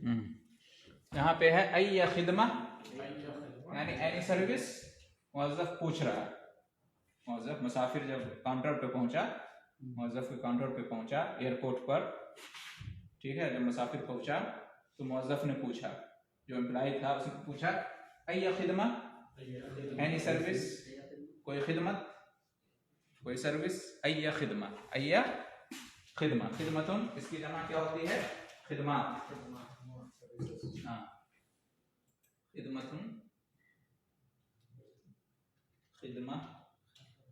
यहाँ पे है अय्या खिदमा, यानी एनी सर्विस। मुअज़्ज़फ़ पूछ रहा है, मुअज़्ज़फ़ मुसाफिर जब काउंटर पे पहुंचा, मुअज़्ज़फ़ के काउंटर पे पहुंचा एयरपोर्ट पर, ठीक है, जब मुसाफिर पहुंचा तो मुअज़्ज़फ़ ने पूछा, जो एम्प्लॉय था उसने पूछा अय्या खिदमा, एनी सर्विस, कोई खिदमत, कोई सर्विस। अय्या खिदमा, अय्या खिदमा, खिदमतुन इसकी जमा क्या होती है? खिदमात। हाँ, खिदमतुन, खिदमा,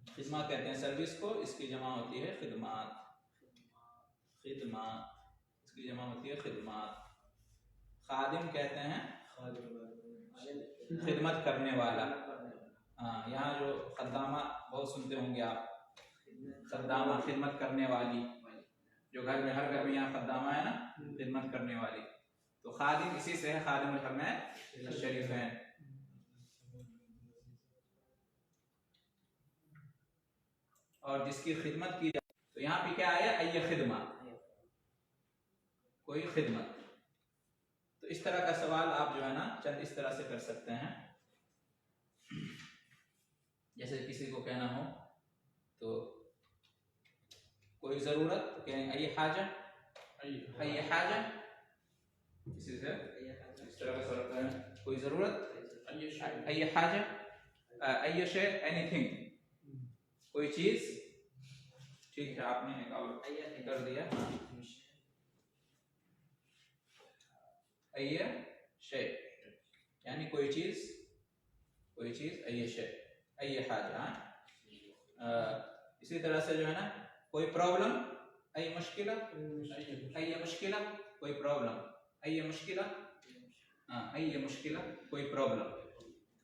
खिदमा कहते हैं सर्विस को, इसकी जमा होती है खिदमात। खिदमात इसकी जमा होती है खिदमात। खादिम कहते हैं खिदमत करने वाला। हाँ, यहाँ जो खद्दामा बहुत सुनते होंगे आप, खद्दामा खिदमत करने वाली, जो घर में, हर घर में यहाँ खद्दामा है ना, खिदमत करने वाली। तो खादिम इसी से है, खादिमुल हरमैन शरीफैन। और जिसकी खिदमत की जाए, तो यहाँ पे क्या आया? अय्या खिदमा, कोई खिदमत। तो इस तरह का सवाल आप जो है ना चंद इस तरह से कर सकते हैं। जैसे किसी को कहना हो तो कोई जरूरत, कहेंगे अय्या हाजा, अय्या हाजा, किसी से इस तरह का सवाल करें, कोई जरूरत, अय्या हाजा, अय्या शे, एनीथिंग, कोई चीज। ठीक है, आपने एक और कर दिया, अय्या शे यानी कोई चीज, कोई चीज, अय्या शे, अय्या हाजा। इसी तरह से जो है ना कोई प्रॉब्लम, अय्या मुश्किला, अय्या मुश्किला, कोई प्रॉब्लम, अय्या मुश्किला, हाँ, अय्या मुश्किला, कोई प्रॉब्लम,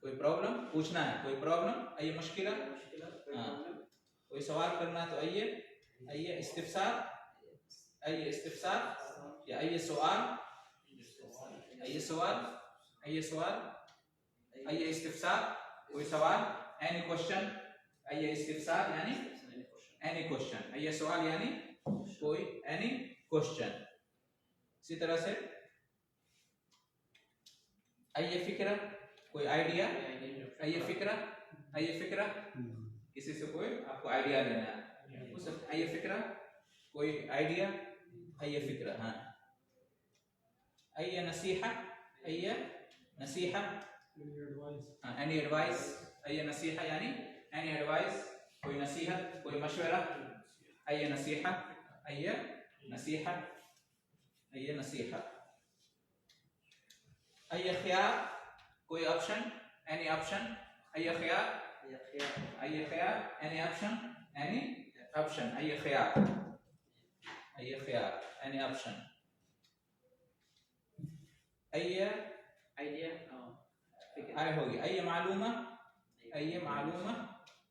कोई प्रॉब्लम पूछना है, कोई प्रॉब्लम, अय्या मुश्किला। हाँ, कोई सवाल करना है तो अय्या, अय्या इस्तिफसार, अय्या इस्तिफसार या अय्या सवाल, अय्या सवाल, अय्या सवाल, अय्या इस्तिफसार, कोई सवाल, एनी क्वेश्चन, अय्या इस्तिफसार यानी एनी क्वेश्चन, अय्या सवाल यानी कोई एनी क्वेश्चन। इसी तरह से अय्या फिक्रा, कोई आइडिया, अय्या फिक्रा, अय्या फिक्रा, किसी से कोई आपको आइडिया लेना है, उस अय्या फिक्रा, कोई आइडिया, अय्या फिक्रा। हाँ, अय्या नसीहा, अय्या नसीहा, एनी एडवाइस, अय्या नसीहा यानी एनी एडवाइस, कोई नसीहत, कोई मशवरा, अय्या नसीहा, अय्या नसीहा, अय्या नसीहा। अय्या ख्यार, कोई ऑप्शन, एनी ऑप्शन, अय्या ख्यार, अय्या ख्यार, एनी ऑप्शन, एनी ऑप्शन, अय्या ख्यार, अय्या ख्यार, एनी ऑप्शन। अय्या आइडिया, आय होगी, अय्या मालूमा, अय्या मालूमा,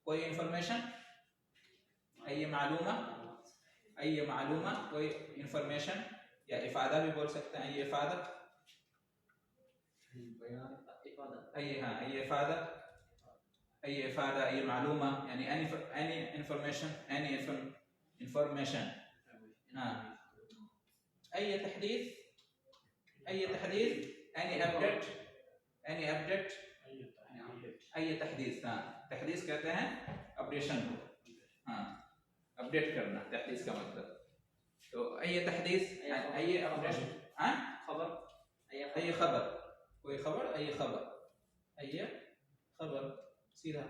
कोई इंफॉर्मेशन, अय्या मालूमा, अय्या मालूमा, कोई इंफॉर्मेशन, या इफादा भी बोल सकते हैं, अय्या इफादा, अय्या, हाँ, अय्या इफादा, अय्या इफादा, अय्या मालूमा यानी एनी इंफॉर्मेशन, एनी इंफॉर्मेशन। हाँ, अय्या तहदीथ, अय्या तहदीथ, एनी अपडेट, एनी अपडेट, अय्या तहदीथ। हाँ, तहदीथ कहते हैं अपडेशन को, हाँ, अपडेट करना, तहदीथ का मतलब। तो अय्या तहदीथ, अय्या अपडेशन, हाँ, खबर, अय्या खबर, कोई खबर, अय्या खबर, अय्या खबर, सीधा,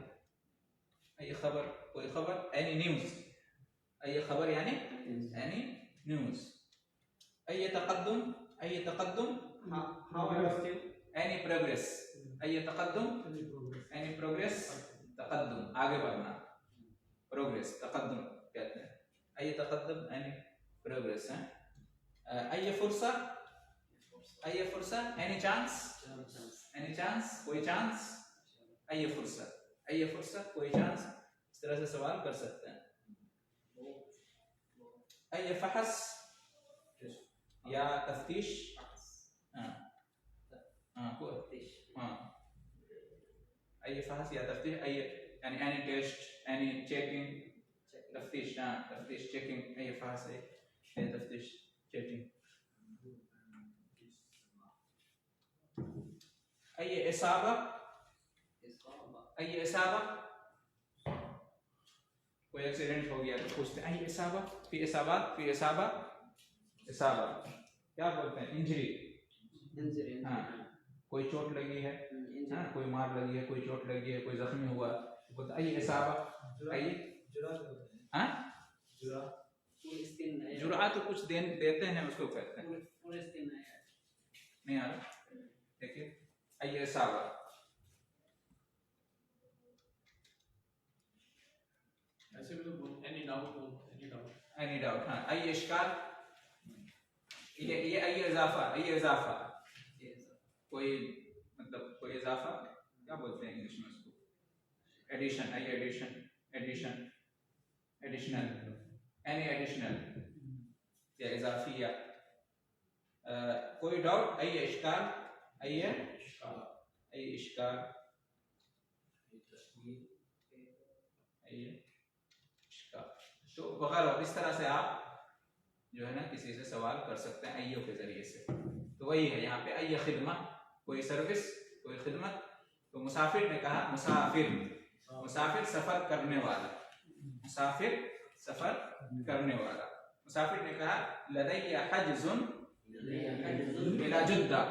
अय्या खबर, कोई खबर, एनी न्यूज़, अय्या खबर यानी एनी न्यूज़। अय्या तकद्दुम, अय्या तकद्दुम, एनी प्रोग्रेस, अय्या तकद्दुम, एनी प्रोग्रेस, तकद्दुम आगे बढ़ना, प्रोग्रेस, तकद्दुम कहते हैं, अय्या तकद्दुम, एनी प्रोग्रेस है। अय्या फुर्सा, अय्या फुर्सा, एनी चांस, एनी चांस, कोई चांस, अय्या फुर्सा, अय्या फुर्सा, कोई चांस। इस तरह से सवाल कर सकते हैं। अय्या फहस या तफ्तीश, हाँ, अय्या फहस या तफ्तीश, अय्या यानी एनी टेस्ट, एनी चेकिंग, तफ्तीश, हाँ, तफ्तीश, चेकिंग, अय्या फहस है तफ्तीश, चेकिंग। अय इसाबा, अय इसाबा, कोई एक्सीडेंट हो गया तो पूछते हैं अय इसाबा, फी इसाबात, फी इसाबा, इसाबा क्या बोलते हैं? इंजरी। हाँ, कोई चोट लगी है, हाँ, कोई मार लगी है, कोई चोट लगी है, कोई जख्मी हुआ, बोलते अय इसाबा, अय हाँ, जुरा तो कुछ देते हैं उसको कहते हैं, नहीं आ रहा, देखिए अय इसाबा, ऐसे भी तो एनी डाउट, एनी डाउट, हाँ, अय इश्काल, ये अय इजाफा, अय इजाफा, कोई मतलब कोई इजाफा क्या बोलते हैं इंग्लिश में उसको? Addition, uh addition, addition, additional, any additional या इजाफिया, कोई डाउट, अय इश्काल, अय इश्काल, अय इश्काल, तो वगैरह इस तरह से आप जो है ना किसी से सवाल कर सकते हैं अय्यो के जरिए से। तो वही है यहाँ पे अय्य खिदमा, कोई सर्विस, कोई खिदमत। तो मुसाफिर ने कहा, मुसाफिर, मुसाफिर सफर करने वाला, मुसाफिर सफर करने वाला। मुसाफिर ने कहा लदैया हज्जुन इला जुद्दा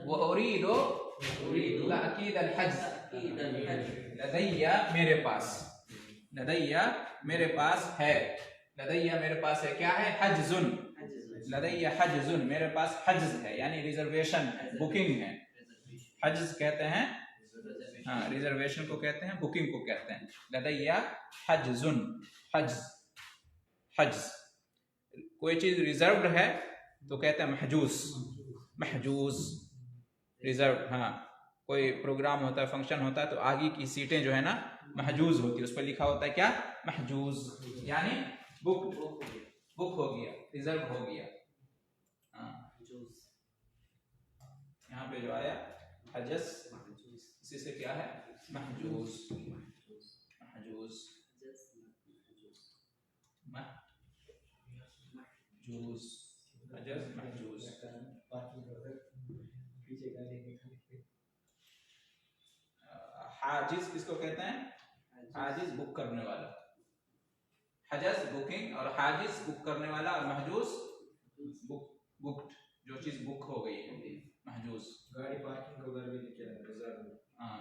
व उरीदु तअकीद अल हज्ज, लदैया मेरे पास, लदैया मेरे पास है, लदैया मेरे पास है, क्या है? हज्जुन, लदैया हज्जुन मेरे पास हज्ज है, यानी रिजर्वेशन, बुकिंग है। हज्ज कहते हैं, हाँ, रिजर्वेशन को कहते हैं, बुकिंग को कहते हैं। लदैया हज्जुन, हज्ज, हज्ज, कोई चीज रिजर्व्ड है तो कहते हैं महजूज, महजूज, रिजर्व। हाँ, कोई प्रोग्राम होता है, फंक्शन होता है तो आगे की सीटें जो है ना महजूज होती है, उस पर लिखा होता है क्या? महजूज, यानी बुक, बुक हो गया, रिजर्व हो गया। हाँ, यहाँ पे जो आया हजस, इसी से क्या है? महजूज, महजूज, महजूज, हजस, महजूज। हाजिज किसको कहते हैं? हाजिज बुक करने वाला, हजस बुकिंग, और हाजिज बुक करने वाला, और महजूज बुक, बुक्ड, जो चीज बुक हो गई है, महजूज। गाड़ी पार्किंग को घर भी लिखे रिजर्व। हाँ,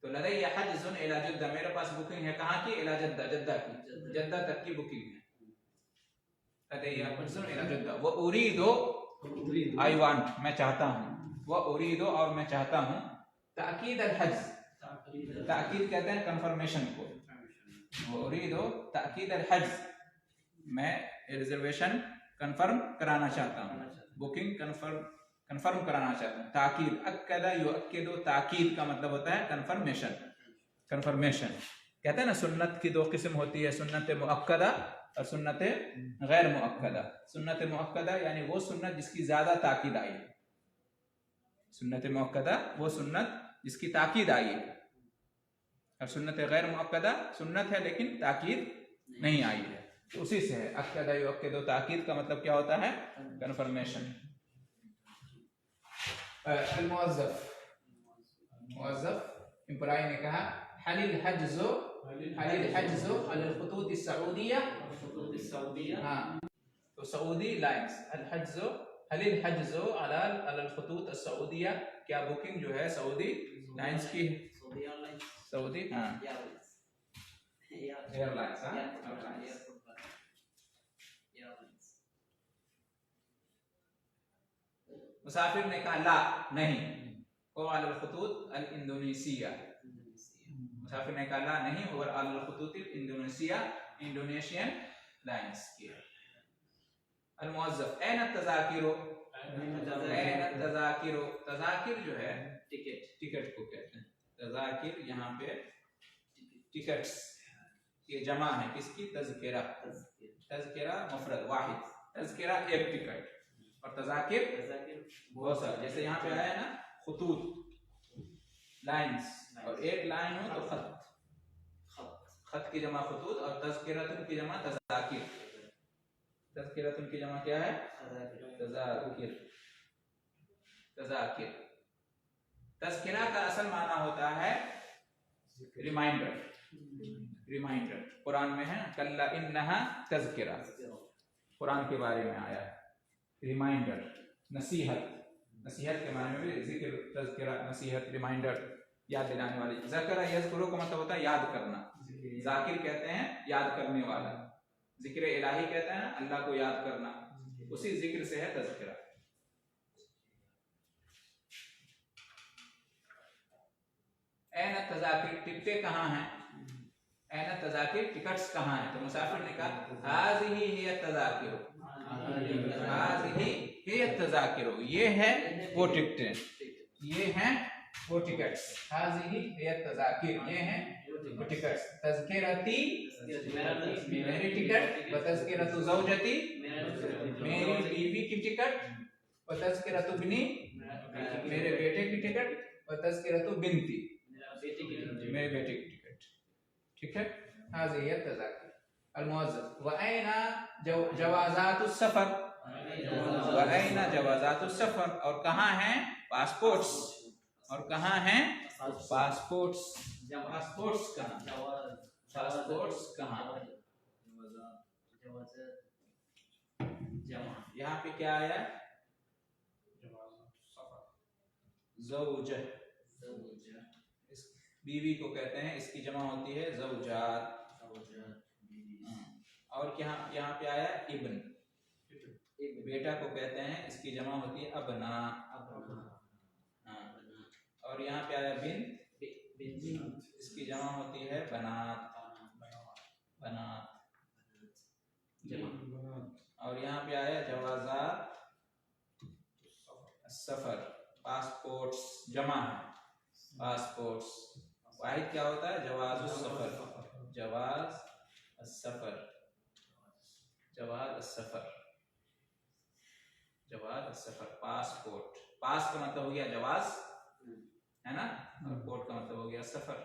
तो लदैया हज्जुन इला जद्दा, मेरे पास बुकिंग है, कहाँ की? इला जद्दा, जद्दा की, जद्दा तक की बुकिंग है। लदैया हज्जुन इला जद्दा व उरीदु, आई वांट, मैं चाहता हूँ, व उरीदु, और मैं चाहता हूँ, ताकीद अल हज्ज, ताकीद कहते हैं कंफर्मेशन को, व उरीदु ताकीद अल हज्ज, मैं रिजर्वेशन कंफर्म कराना चाहता हूँ, बुकिंग कंफर्म कराना चाहता हूँ। ताकीद, अक्कदा युअक्किदु, ताकीद का मतलब होता है कंफर्मेशन, कंफर्मेशन। कहते हैं ना सुन्नत की दो किस्म होती है, सुन्नत मुअक्कदा और सुन्नत गैर मुअक्कदा। सुन्नत मुअक्कदा यानी वो सुन्नत जिसकी ज्यादा ताकीद आई है, सुन्नत मुअक्कदा वो सुन्नत जिसकी ताकीद आई है, और सुन्नत गैर मुअक्कदा सुन्नत है लेकिन ताकीद नहीं आई है, तो उसी से है। अक्कदा युअक्किदु, ताकीद का मतलब क्या होता है? कंफर्मेशन। मुअज़्ज़फ़, मुअज़्ज़फ़ एम्प्लॉय ने कहा हलिल हज्ज़ु, हलिल हज्ज़ु अलल खुतूत अस्सऊदिया, हाँ, तो सऊदी लाइंस, अल हज्ज़ु, हलिल हज्ज़ु अलल खुतूत अस्सऊदिया, क्या बुकिंग जो है सऊदी लाइंस की है? सऊदी, हाँ, एयरलाइंस, हाँ, एयरलाइंस। मुसाफिर ने कहा ला, नहीं, वो अलल खुतूत अल इंडोनेशिया, मुसाफिर ने कहा ला नहीं, वो अलल खुतूत इंडोनेशिया, इंडोनेशियन लाइंस की। अल मुअज़्ज़फ़ ऐन तज़ाकिरु, ऐन तज़ाकिरु, तज़ाकिर जो है टिकट, टिकट को कहते हैं तज़ाकिर, यहाँ पे टिकट्स, ये जमा है किसकी? तज़किरा, तज़किरा मुफरद वाहिद, तज़किरा एक टिकट, और तज़ाकिर बहुत सारे, जैसे यहाँ पे आया ना खुतूत, लाइंस, और एक लाइन हो तो खत, खत की जमा खुतूत, और तज़किरतुन की जमा तज़ाकिर, तज़किरतुन की जमा क्या है? तज़ाकिर, तज़ाकिर। तज़किरा का असल माना होता है रिमाइंडर। रिमाइंडर कुरान में है, कल्ला इन्नहा तज़किरा, कुरान के बारे में आया है। रिमाइंडर, नसीहत, नसीहत के माने में भी जिक्र, तज़किरा, नसीहत, रिमाइंडर, याद दिलाने वाली। ज़करा यज़कुरु का मतलब होता है याद करना। जाकिर कहते हैं याद करने वाला, जिक्र इलाही कहते हैं अल्लाह को याद करना, उसी जिक्र से है तज़किरा। ऐन तज़ाकिर, टिकटें कहाँ हैं? ऐन तज़ाकिर, टिकट्स कहाँ हैं? तो मुसाफिर ने कहा हाज़िही हिय तज़ाकिर, हाज़िही हिय तज़ाकिर, ये है वो टिकटें, ये हैं वो टिकट्स। हाज़िही हिय तज़ाकिर, ये हैं वो टिकट्स। तज़किरती, मेरी टिकट, व तज़किरतु ज़ौजती, मेरी बीवी की टिकट, व तज़किरतु बिनी, मेरे बेटे की टिकट, व तज़किरतु बिनती, मेरे बेटे की टिकट। ठीक है, हाज़िही हिय तज़ाकिर। अल-मुअज़्ज़फ़, व ऐना जवाज़ातुस सफ़र, व ऐना जवाज़ातुस सफ़र, और कहाँ हैं पासपोर्ट्स, और कहाँ हैं पासपोर्ट्स? पासपोर्ट्स कहाँ? पासपोर्ट्स कहाँ? यहाँ पे क्या आया? ज़ौज, इस बीवी को कहते हैं, इसकी जमा होती है ज़ौजात। और यहाँ पे आया इब्न, बेटा को कहते हैं, इसकी जमा होती है अबना। और यहाँ पे आया बिन, इसकी जमा होती है बनात, बनात। और यहाँ पे आया जवाज़ात सफ़र, पासपोर्ट्स, जमा है पासपोर्ट्स। वाहिद क्या होता है? जवाज़ुस सफ़र, जवाज़ सफ़र, जवाज़ सफ़र, जवाज़ सफ़र, पासपोर्ट। पास का मतलब हो गया जवाज़, है ना, और पोर्ट का मतलब हो गया सफ़र।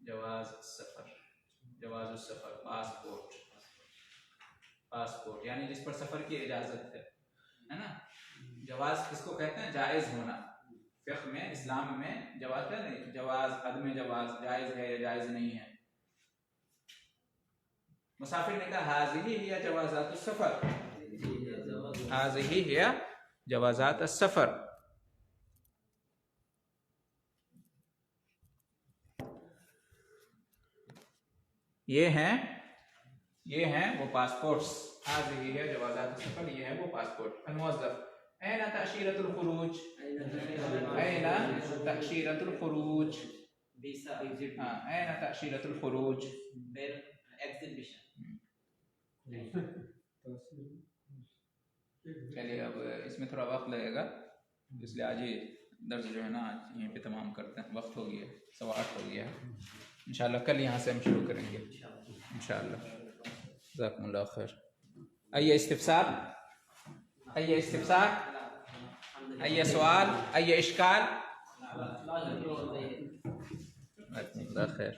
जवाज़ सफ़र, जवाज़ सफ़र, पासपोर्ट। पासपोर्ट यानी जिस पर सफ़र की इजाज़त है ना। जवाज़ किसको कहते हैं? जायज़ होना। फ़िक़्ह में, इस्लाम में जवाज़ है नहीं, जवाज़, अदम जवाज़, जायज़ है या जायज़ नहीं है। मुसाफिर ने कहा हाज़िही हिय जवाज़ातुस सफ़र, हाज़िही हिय जवाज़ातुस सफ़र। ये हैं वो पासपोर्ट्स। हाज़िही हिय जवाज़ातुस सफ़र, ये है वो पासपोर्ट। अल-मुअज़्ज़फ़, ऐना तअशीरतुल खुरूज, ऐना तअशीरतुल खुरूज, हाँ, ऐना तअशीरतुल खुरूज, एग्जीबिशन। चलिए अब इसमें थोड़ा वक्त लगेगा, इसलिए आज ये दर्स जो है ना आज यहीं पे तमाम करते हैं। वक्त हो गया, 8:15 हो गया है। इंशाल्लाह कल यहाँ से हम शुरू करेंगे इंशाल्लाह। जज़ाकुमुल्लाह खैर। अय्य इस्तिफ़सार, अय्य इस्तिफ़सार, अय्य सवाल, अय्य इश्काल। जज़ाकुमुल्लाह खैर।